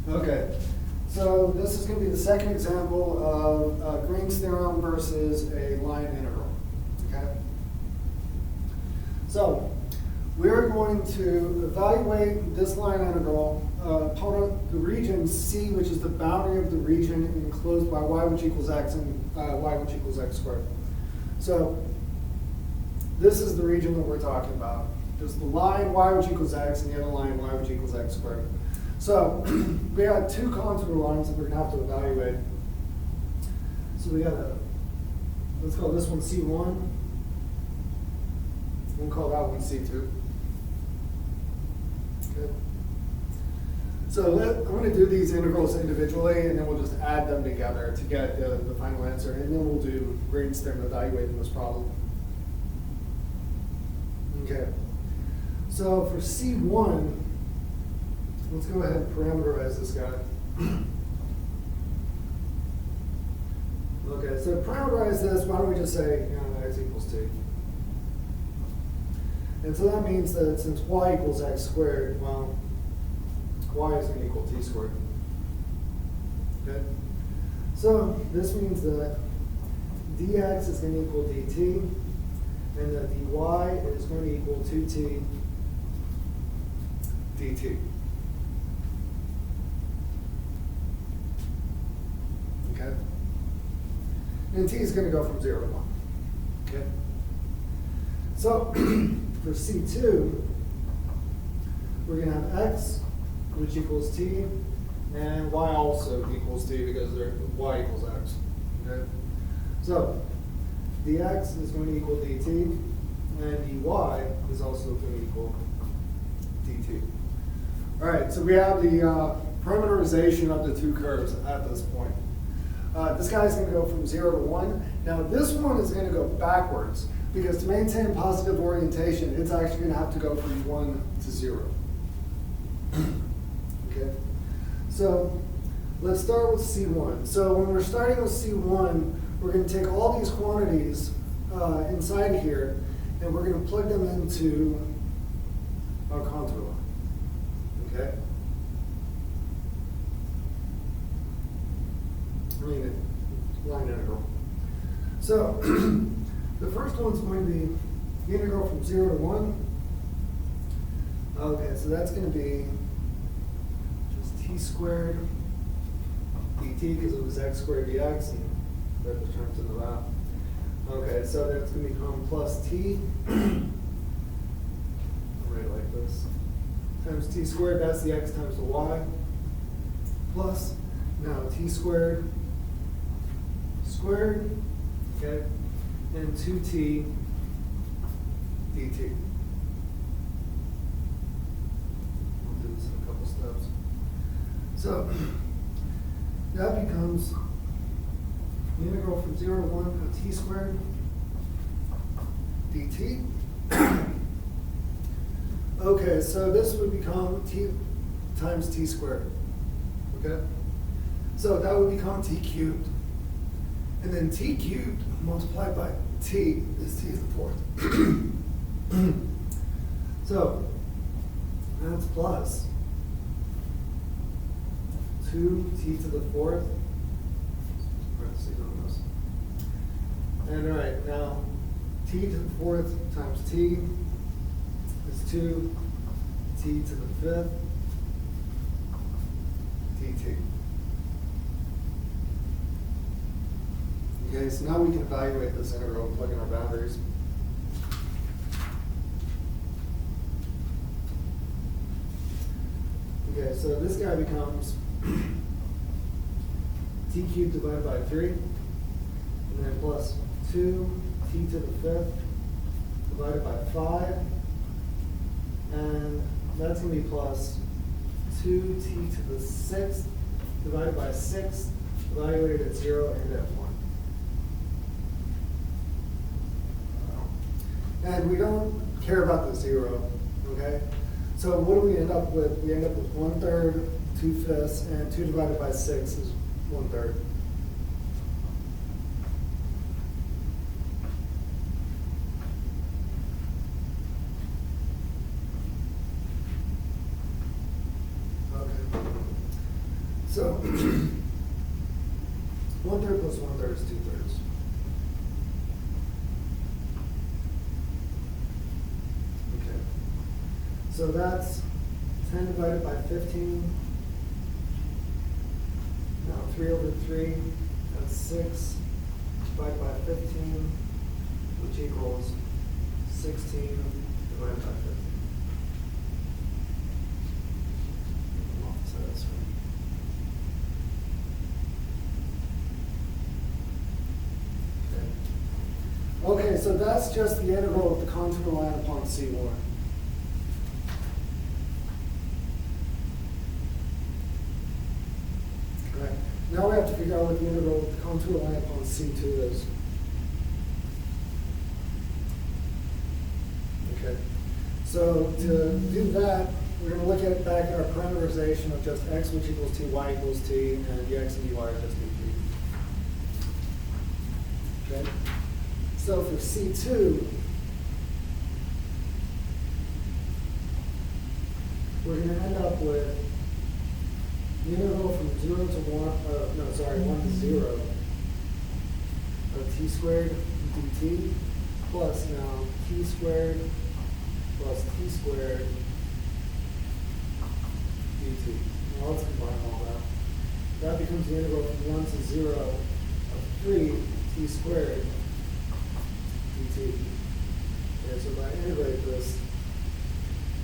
Okay, so this is going to be the second example of Green's theorem versus a line integral. Okay? So we're going to evaluate this line integral upon the region C, which is the boundary of the region enclosed by y which equals x and y which equals x squared. So this is the region that we're talking about. There's the line y which equals x and the other line y which equals x squared. So we got two contour lines that we're going to have to evaluate. So we got let's call this one C1. We'll call that one C2. Okay. So I'm going to do these integrals individually, and then we'll just add them together to get the final answer, and then we'll do Green's theorem evaluating this problem. Okay. So for C1, let's go ahead and parameterize this guy. Okay, so to parameterize this, why don't we just say x equals t? And so that means that since y equals x squared, well, y is going to equal t squared. Okay? So this means that dx is going to equal dt, and that dy is going to equal 2t dt. Okay? And t is going to go from 0 to 1. Okay? So for C2, we're going to have x, which equals t, and y also equals t because y equals x. Okay? So dx is going to equal dt, and dy is also going to equal dt. All right, so we have the parameterization of the two curves at this point. This guy's going to go from 0 to 1. Now this one is going to go backwards because to maintain positive orientation, it's actually going to have to go from 1 to 0. Okay, so let's start with C1. So when we're starting with C1, we're going to take all these quantities inside here, and we're going to plug them into our contour line. Okay? I mean, line integral. So the first one's going to be the integral from 0 to 1. Okay, so that's going to be just t squared dt because it was x squared dx, and that just turns into that. Okay, so that's going to become plus t. I'll write it like this. Times t squared, that's the x times the y. Plus, now t squared squared, okay, and 2t dt. We'll do this in a couple steps. So that becomes the integral from 0 to 1 of t squared dt. Okay, so this would become t times t squared. Okay? So that would become t cubed. And then t cubed multiplied by t is t to the fourth. So that's plus 2t to the fourth. Parentheses on this. And all right, now t to the fourth times t is 2t to the fifth dt. Okay, so now we can evaluate this integral and plug in our boundaries. Okay, so this guy becomes t cubed divided by 3, and then plus 2t to the fifth divided by 5, and that's going to be plus 2t to the sixth divided by 6, evaluated at 0 and at 1. And we don't care about the 0, okay? So what do we end up with? We end up with 1/3, 2/5, and 2 divided by 6 is 1/3. Okay. So 1/3 plus 1/3 is 2/3. Okay. So that's 10 divided by 15. Now 3/3, that's 6 divided by 15, which equals 16 divided by 15. So that's right. Okay, so that's just the integral of the contour line upon C1. Okay. Now we have to figure out what the integral of the contour line upon C2 is. Okay. So to do that, we're going to look at back at our parameterization of just x, which equals t, y equals t, and dx and dy are just dt. Okay. So for C2, we're going to end up with the integral from 0 to 1, 1 to 0 of t squared dt plus now t squared plus t squared dt. Now let's combine all that. That becomes the integral from 1 to 0 of 3 t squared dt. Okay, so if I integrate this,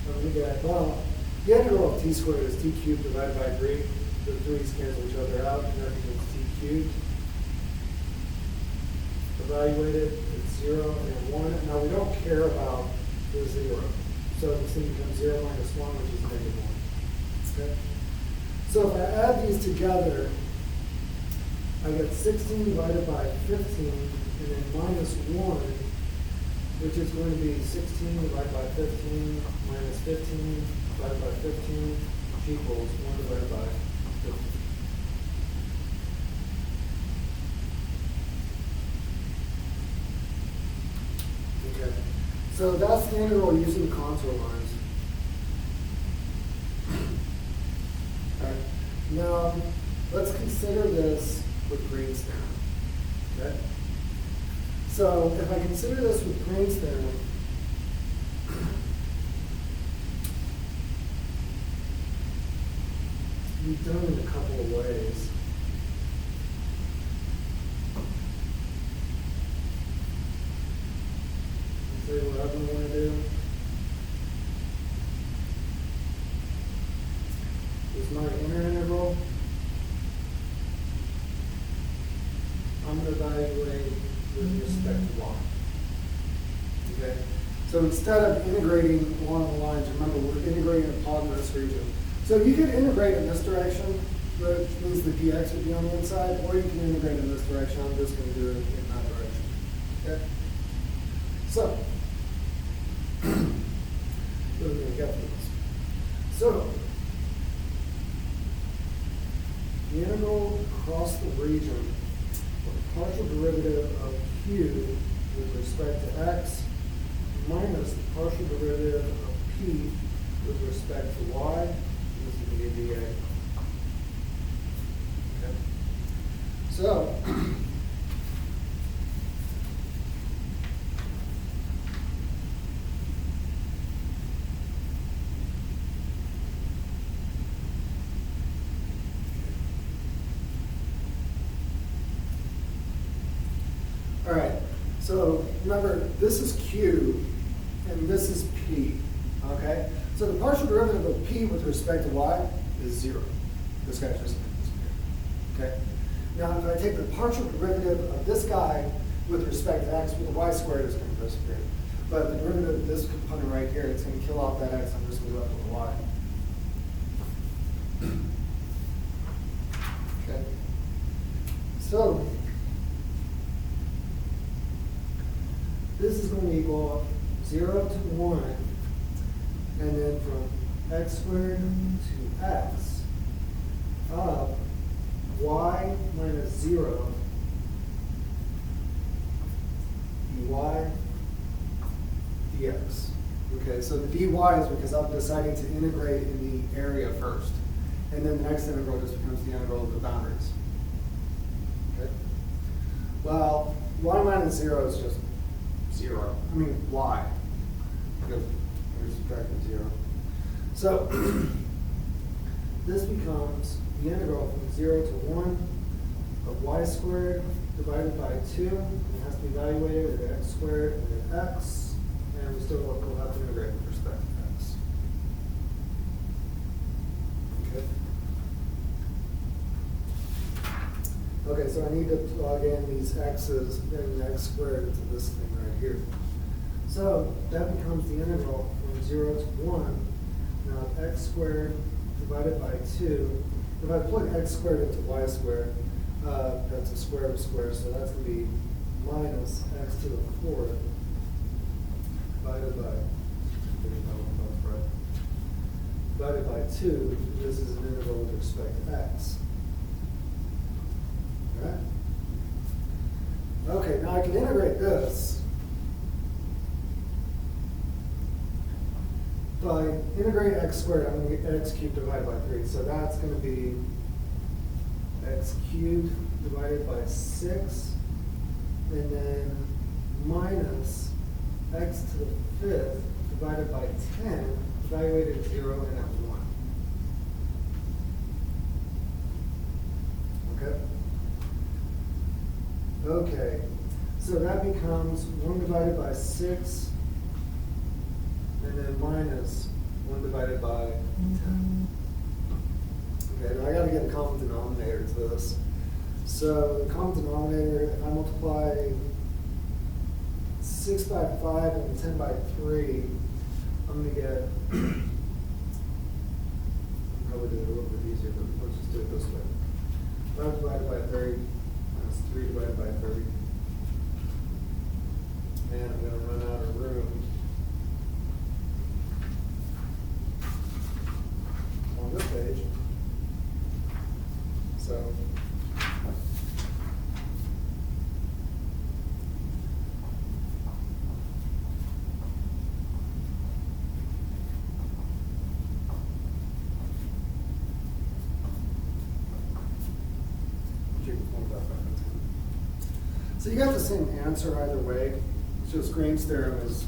I'm going to get, well, the integral of t squared is t cubed divided by 3. The 3's cancel each other out, and that becomes t cubed. Evaluated, it's 0 and 1. Now we don't care about the 0. So this thing becomes 0 minus 1, which is negative 1. Okay? So if I add these together, I get 16 divided by 15, and then minus 1, which is going to be 16 divided by 15 minus 15 divided by 15, which equals 1 divided by 15. Okay, so that's the integral using the contour lines. All right, now let's consider this with Green's theorem. Okay, so if I consider this with Green's theorem, we've done it in a couple of ways. I'll tell you what I'm going to do. Is my inner integral. I'm going to evaluate with respect to y. Okay? So instead of integrating along the lines, remember we're integrating upon this region. So you can integrate in this direction, which means the dx would be on the inside, or you can integrate in this direction. I'm just going to do it in that direction. Okay? So, we're going to get to this. So, the integral across the region of the partial derivative of q with respect to x minus the partial derivative of p with respect to y. This is the dA. Okay. So, all right. So remember, this is q, and this is p. Okay. So the partial derivative of p with respect to y is 0. This guy's just going to disappear. Okay? Now, if I take the partial derivative of this guy with respect to x, well, the y squared is going to disappear. But the derivative of this component right here, it's going to kill off that x. I'm just going to go up with the y. Okay? So, this is going to equal 0 to 1. And then from x squared to x of y minus 0 dy dx. Okay, so the dy is because I'm deciding to integrate in the area first. And then the next integral just becomes the integral of the boundaries. Okay? Well, y minus 0 is just 0. I mean, y. Because we're subtracting 0. So, this becomes the integral from 0 to 1 of y squared divided by 2. It has to be evaluated at x squared and then x. And we still will have to integrate with respect to x. Okay. Okay, so I need to plug in these x's and x squared into this thing right here. So that becomes the integral from 0 to 1. Now x squared divided by 2. If I plug x squared into y squared, that's a square of a square, so that's going to be minus x to the 4th divided by 2. This is an integral with respect to x. Right? Okay, now I can integrate this. If I integrate x squared, I'm going to get x cubed divided by 3. So that's going to be x cubed divided by 6. And then minus x to the 5th divided by 10, evaluated at 0 and at 1. Okay? Okay, so that becomes 1 divided by 6, and then minus 1 divided by 10. Okay, now I got to get a common denominator to this. So the common denominator, if I multiply 6 by 5 and 10 by 3, I'm going to get, I'll probably do it a little bit easier, but let's just do it this way. 5 divided by 30 minus 3 divided by 30. And I'm going to run out of room on this page. So, so you got the same answer either way. It's just Green's theorem is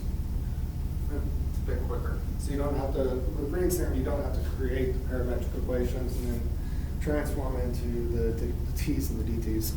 a bit quicker. So you don't have to, with Green's theorem, you don't have to create the parametric equations and then transform into the t's and the dt's.